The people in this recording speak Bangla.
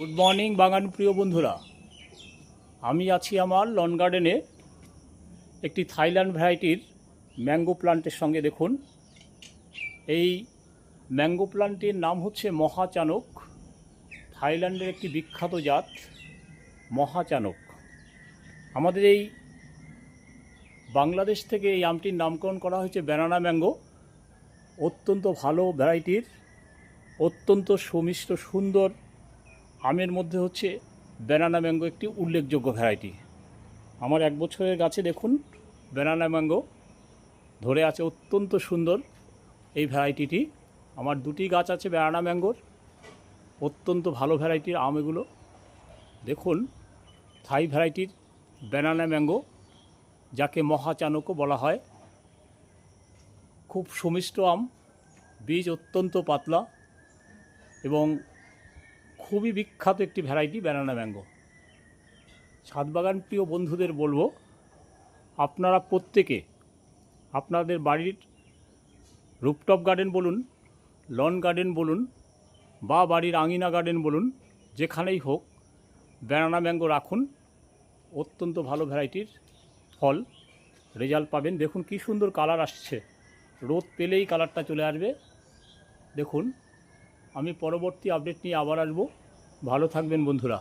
গুড মর্নিং বাগান প্রিয় বন্ধুরা, আমি আছি আমার লন গার্ডেনে একটি থাইল্যান্ড ভ্যারাইটির ম্যাঙ্গো প্লান্টের সঙ্গে। দেখুন, এই ম্যাঙ্গো প্লান্টের নাম হচ্ছে মহাচানক। থাইল্যান্ডের একটি বিখ্যাত জাত মহাচানক। আমাদের এই বাংলাদেশ থেকে এই আমটির নামকরণ করা হয়েছে ব্যানানা ম্যাঙ্গো। অত্যন্ত ভালো ভ্যারাইটির, অত্যন্ত সুমিষ্ট সুন্দর আমের মধ্যে হচ্ছে ব্যানানা ম্যাঙ্গো একটি উল্লেখযোগ্য ভ্যারাইটি। আমার 1 বছরের গাছে দেখুন ব্যানানা ম্যাঙ্গো ধরে আছে, অত্যন্ত সুন্দর এই ভ্যারাইটিটি। আমার 2টি গাছ আছে ব্যানানা ম্যাঙ্গোর, অত্যন্ত ভালো ভ্যারাইটির আম এগুলো। দেখুন, থাই ভ্যারাইটির ব্যানানা ম্যাঙ্গো, যাকে মহাচানকও বলা হয়। খুব সুমিষ্ট আম, বীজ অত্যন্ত পাতলা এবং খুবই বিখ্যাত একটি ভ্যারাইটি ব্যানানা ম্যাঙ্গো। ছাদ বাগান প্রিয় বন্ধুদের বলবো, আপনারা প্রত্যেকে আপনাদের বাড়ির রুফটপ গার্ডেন বলুন, লন গার্ডেন বলুন, বা বাড়ির আঙিনা গার্ডেন বলুন, যেখানেই হোক ব্যানানা ম্যাঙ্গো রাখুন। অত্যন্ত ভালো ভ্যারাইটির ফল রেজাল্ট পাবেন। দেখুন কি সুন্দর কালার আসছে, রোদ পেলেই কালারটা চলে আসবে। দেখুন, আমি পরবর্তী আপডেট নিয়ে আবার আসবো। ভালো থাকবেন বন্ধুরা।